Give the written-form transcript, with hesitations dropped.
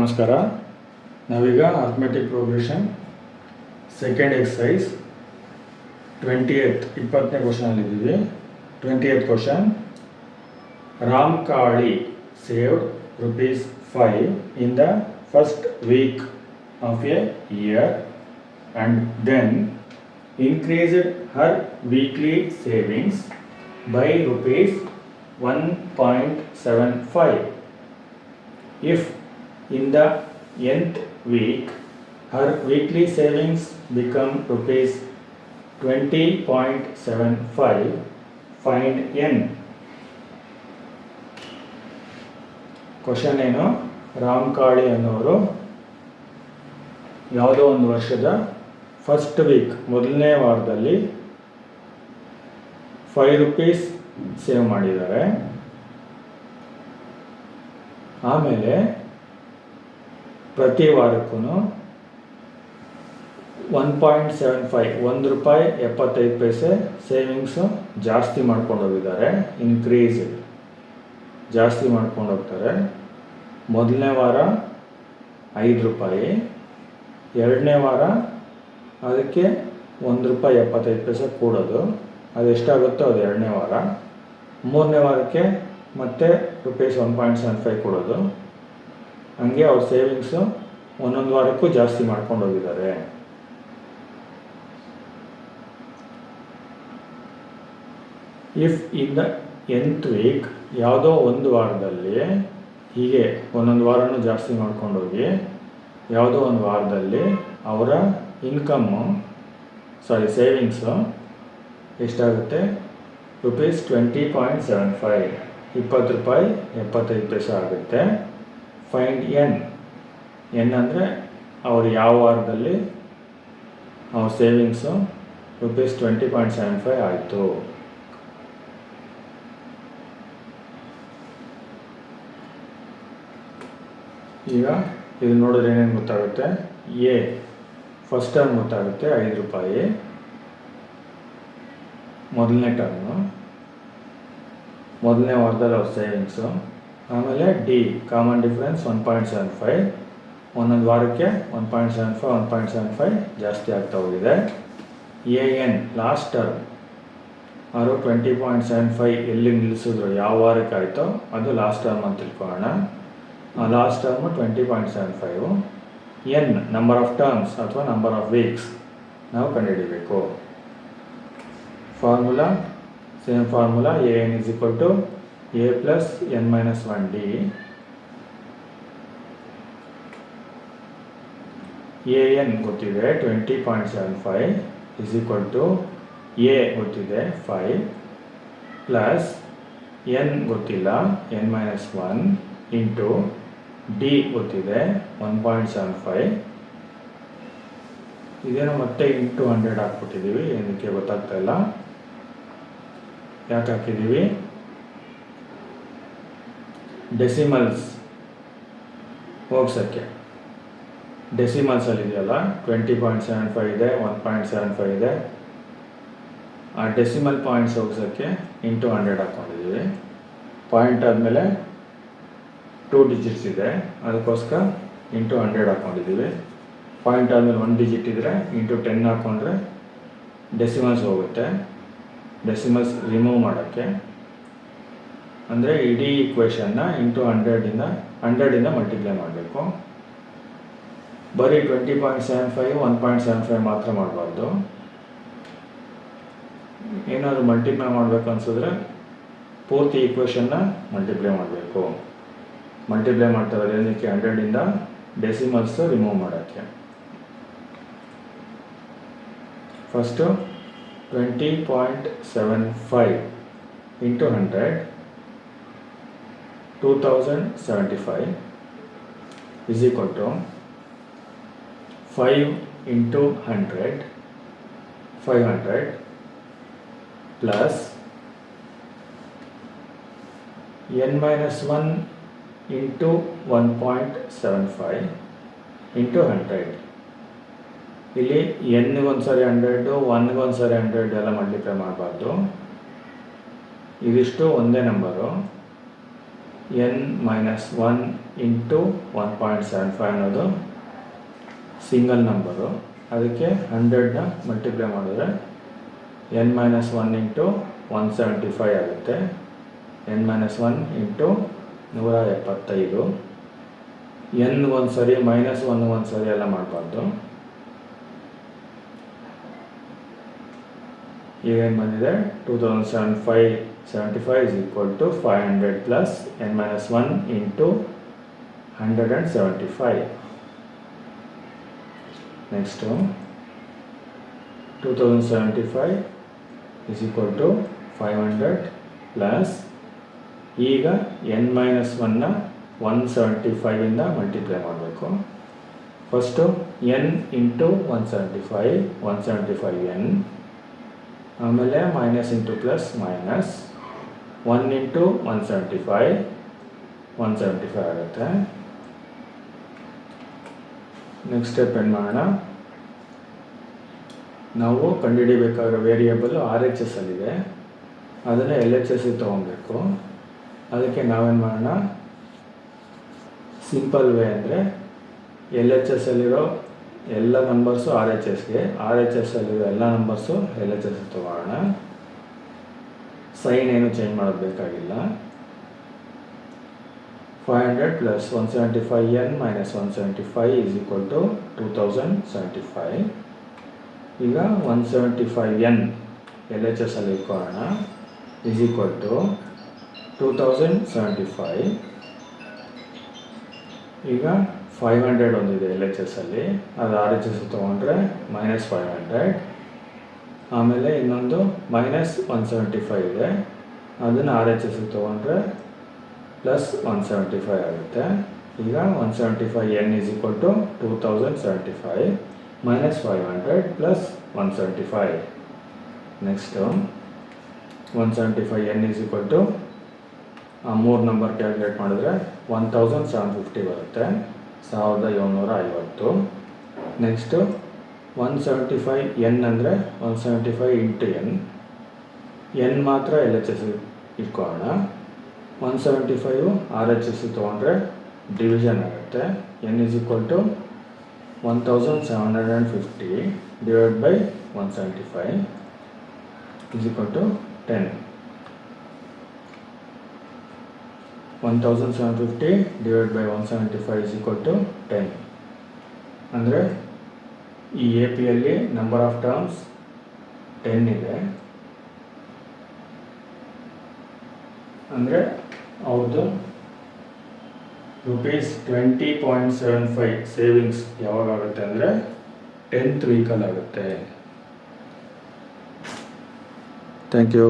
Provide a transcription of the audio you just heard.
ನಮಸ್ಕಾರ. ನಾವೀಗ arithmetic progression second exercise 20ನೇ ಕ್ವಶನಲ್ಲಿದ್ದೀವಿ. 20th question. Ram Kali saved ₹5 in the first week of a year and then increased her weekly savings by ₹1.75. If in the nth week her weekly savings become ₹20.75, find n. Question ಏನು? ರಾಮ್ ಕಾಳಿ ಅನ್ನೋರು ಯಾವುದೋ ಒಂದು ವರ್ಷದ first week ಮೊದಲನೇ ವಾರದಲ್ಲಿ ₹5 save ಮಾಡಿದ್ದಾರೆ. ಆಮೇಲೆ ಪ್ರತಿ ವಾರಕ್ಕೂ ₹1.75 ಸೇವಿಂಗ್ಸು ಜಾಸ್ತಿ ಮಾಡ್ಕೊಂಡು ಹೋಗಿದ್ದಾರೆ. ಇನ್ಕ್ರೀಸ್ ಜಾಸ್ತಿ ಮಾಡ್ಕೊಂಡು ಹೋಗ್ತಾರೆ. ಮೊದಲನೇ ವಾರ ₹5, ಎರಡನೇ ವಾರ ಅದಕ್ಕೆ ₹1.75 ಕೂಡೋದು, ಅದೆಷ್ಟಾಗುತ್ತೋ ಅದು ಎರಡನೇ ವಾರ. ಮೂರನೇ ವಾರಕ್ಕೆ ಮತ್ತೆ ₹1.75 ಕೊಡೋದು. ಹಂಗೆ ಅವ್ರ ಸೇವಿಂಗ್ಸು ಒಂದೊಂದು ವಾರಕ್ಕೂ ಜಾಸ್ತಿ ಮಾಡ್ಕೊಂಡು ಹೋಗಿದ್ದಾರೆ. If in the nth week ಯಾವುದೋ ಒಂದು ವಾರದಲ್ಲಿ, ಹೀಗೆ ಒಂದೊಂದು ವಾರನೂ ಜಾಸ್ತಿ ಮಾಡ್ಕೊಂಡೋಗಿ ಯಾವುದೋ ಒಂದು ವಾರದಲ್ಲಿ ಅವರ ಸೇವಿಂಗ್ಸು ಎಷ್ಟಾಗುತ್ತೆ? ₹20.75, ₹20.75 ಆಗುತ್ತೆ. Find N. ಎನ್ ಅಂದರೆ ಅವರು ಯಾವ ವಾರದಲ್ಲಿ ಅವ್ರ ಸೇವಿಂಗ್ಸು ₹20.75 ಆಯಿತು. ಈಗ ಇದು ನೋಡಿದ್ರೆ ಏನೇನು ಗೊತ್ತಾಗುತ್ತೆ? ಎ ಫಸ್ಟ್ ಟರ್ಮ್ ಗೊತ್ತಾಗುತ್ತೆ, ₹5 ಮೊದಲನೇ ಟರ್ಮು, ಮೊದಲನೇ ವಾರದಲ್ಲಿ ಅವ್ರ ಸೇವಿಂಗ್ಸು. ಆಮೇಲೆ ಡಿ ಕಾಮನ್ ಡಿಫ್ರೆನ್ಸ್ $1.75, ಒಂದೊಂದು ವಾರಕ್ಕೆ $1.75 ಜಾಸ್ತಿ ಆಗ್ತಾ ಹೋಗಿದೆ. ಎ ಎನ್ ಲಾಸ್ಟ್ ಟರ್ಮ್, ಅವರು $20.75 ಎಲ್ಲಿ ನಿಲ್ಲಿಸಿದ್ರು, ಯಾವ ವಾರಕ್ಕೆ ಆಯಿತೋ ಅದು ಲಾಸ್ಟ್ ಟರ್ಮ್ ಅಂತ ತಿಳ್ಕೊಳ್ಳೋಣ. Last term $20.75. N number of terms ಅಥವಾ ನಂಬರ್ ಆಫ್ ವೀಕ್ಸ್ ನಾವು ಕಂಡುಹಿಡಿಬೇಕು. Formula same formula. N = A + n-1D. N ಗೊತ್ತಿದೆ $20.75 A ಗೊತ್ತಿದೆ 5 ಪ್ಲಸ್ ಎನ್ ಗೊತ್ತಿಲ್ಲ n-1 ಇಂಟು ಡಿ ಗೊತ್ತಿದೆ 1.75. ಇದೇನೋ ಮತ್ತೆ ಇಂಟು 100 ಹಾಕ್ಬಿಟ್ಟಿದ್ದೀವಿ. ಏನಕ್ಕೆ ಗೊತ್ತಾಗ್ತಾ ಇಲ್ಲ, ಯಾಕೆ ಹಾಕಿದ್ದೀವಿ? ಡೆಸಿಮಲ್ಸ್ ಹೋಗ್ಸೋಕ್ಕೆ. ಡೆಸಿಮಲ್ಸಲ್ಲಿದೆಯಲ್ಲ, 20.75 ಇದೆ, 1.75 ಇದೆ. ಆ ಡೆಸಿಮಲ್ ಪಾಯಿಂಟ್ಸ್ ಹೋಗ್ಸೋಕ್ಕೆ ಇಂಟು 100 ಹಾಕ್ಕೊಂಡಿದ್ದೀವಿ. ಪಾಯಿಂಟ್ ಆದಮೇಲೆ 2 ಡಿಜಿಟ್ಸ್ ಇದೆ, ಅದಕ್ಕೋಸ್ಕರ ಇಂಟು 100 ಹಾಕ್ಕೊಂಡಿದ್ದೀವಿ. ಪಾಯಿಂಟ್ ಆದಮೇಲೆ 1 ಡಿಜಿಟ್ ಇದ್ದರೆ ಇಂಟು 10 ಹಾಕ್ಕೊಂಡ್ರೆ ಡೆಸಿಮಲ್ಸ್ ಹೋಗುತ್ತೆ. ಡೆಸಿಮಲ್ಸ್ ರಿಮೂವ್ ಮಾಡೋಕ್ಕೆ, ಅಂದರೆ ಇಡೀ ಈಕ್ವೇಷನ್ನ ಇಂಟು 100ಇಂದ ಮಲ್ಟಿಪ್ಲೈ ಮಾಡಬೇಕು. ಬರೀ 20.75 1.75 ಮಾತ್ರ ಮಾಡಬಾರ್ದು. ಏನಾದರೂ ಮಲ್ಟಿಪ್ಲೈ ಮಾಡಬೇಕು ಅನಿಸಿದ್ರೆ ಪೂರ್ತಿ ಈಕ್ವೇಷನ್ನ ಮಲ್ಟಿಪ್ಲೈ ಮಾಡಬೇಕು. ಮಲ್ಟಿಪ್ಲೈ ಮಾಡ್ತಾರೆ ಏನಕ್ಕೆ? 100ಇಂದ ಡೆಸಿಮಲ್ಸು ರಿಮೂವ್ ಮಾಡೋಕ್ಕೆ. First 20.75 into 100 2075 = 5 into 100 500 plus n-1 into 1.75 into 100. ಇಲ್ಲಿ ಎನ್ಗೆ ಒಂದ್ಸರಿ 100, 1ಗೆ ಒಂದ್ಸರಿ 100 ಎಲ್ಲ ಮಲ್ಟಿಪ್ಲೈ ಮಾಡಬಾರ್ದು. ಇದಿಷ್ಟು ಒಂದೇ ನಂಬರು. n-1 ಇಂಟು 1.75 ಅನ್ನೋದು ಸಿಂಗಲ್ ನಂಬರು. ಅದಕ್ಕೆ 100ನ ಮಲ್ಟಿಪ್ಲೈ ಮಾಡಿದ್ರೆ n-1 ಇಂಟು 175 ಆಗುತ್ತೆ. n-1 into 175. n ಒಂದು ಸರಿ -1 ಒಂದು ಸರಿ ಎಲ್ಲ ಮಾಡಬಾರ್ದು. ಈಗೇನು ಬಂದಿದೆ 2075 is equal to 500 plus n-1 into 175. Next 2075 is equal to 500 plus ಈಗ n-1ನ 175 ಇಂದ ಮಲ್ಟಿಪ್ಲೈ ಮಾಡಬೇಕು. ಫಸ್ಟು n ಇಂಟು 175 n, ಆಮೇಲೆ minus into plus minus 1 into 175 ಆಗುತ್ತೆ. ನೆಕ್ಸ್ಟ್ ಸ್ಟೆಪ್ ಏನು ಮಾಡೋಣ, ನಾವು ಕಂಡುಹಿಡಿಬೇಕಾಗಿರೋ ವೇರಿಯೇಬಲ್ RHS ಅಲ್ಲಿದೆ, ಅದನ್ನು LHS ತೊಗೊಬೇಕು. ಅದಕ್ಕೆ ನಾವೇನು ಮಾಡೋಣ, ಸಿಂಪಲ್ ವೇ ಅಂದರೆ LHS ಅಲ್ಲಿರೋ ಎಲ್ಲ ನಂಬರ್ಸು RHSಗೆ, RHS ಅಲ್ಲಿರೋ ಎಲ್ಲ ನಂಬರ್ಸು LHS ತೊಗೊಳ್ಳೋಣ. ಸೈನ್ ಏನು ಚೇಂಜ್ ಮಾಡೋದು ಬೇಕಾಗಿಲ್ಲ. 500 plus 175n minus 175 is equal to 2075. ಈಗ 175n LHS ಅಲ್ಲಿ ಇಟ್ಕೊಳ್ಳೋಣ, is equal to 2075. ಈಗ 500 ಒಂದಿದೆ LHS ಅಲ್ಲಿ, ಅದು RHS ತೊಗೊಂಡ್ರೆ -500. ಆಮೇಲೆ ಇನ್ನೊಂದು -175 ಇದೆ, ಅದನ್ನು RHS ತೊಗೊಂಡ್ರೆ +175 ಆಗುತ್ತೆ. ಈಗ 175n is equal to 2075 minus 500 plus 175. Next 175n is equal to ಮೂರು ನಂಬರ್ ಕ್ಯಾಲ್ಕುಲೇಟ್ ಮಾಡಿದ್ರೆ 1750 ಬರುತ್ತೆ, 1750. ನೆಕ್ಸ್ಟು 175n ಅಂದರೆ 175 ಇಂಟು n ಮಾತ್ರ LHS ಇಟ್ಕೊಳ್ಳೋಣ. 175 RHS ತೊಗೊಂಡ್ರೆ ಡಿವಿಷನ್ ಆಗುತ್ತೆ. n is equal to 1750 divided by 175 is equal to 10. 1750 divided by 175 is equal to 10. ಅಂದರೆ ಈ APಯಲ್ಲಿ ನಂಬರ್ ಆಫ್ ಟರ್ಮ್ಸ್ 10 ಇದೆ. ಅಂದರೆ ಅವ್ರದ್ದು ₹20.75 ಸೇವಿಂಗ್ಸ್ ಯಾವಾಗ ಆಗುತ್ತೆ ಅಂದರೆ 10th ವೀಕಲ್ಲಿ ಆಗುತ್ತೆ. Thank you.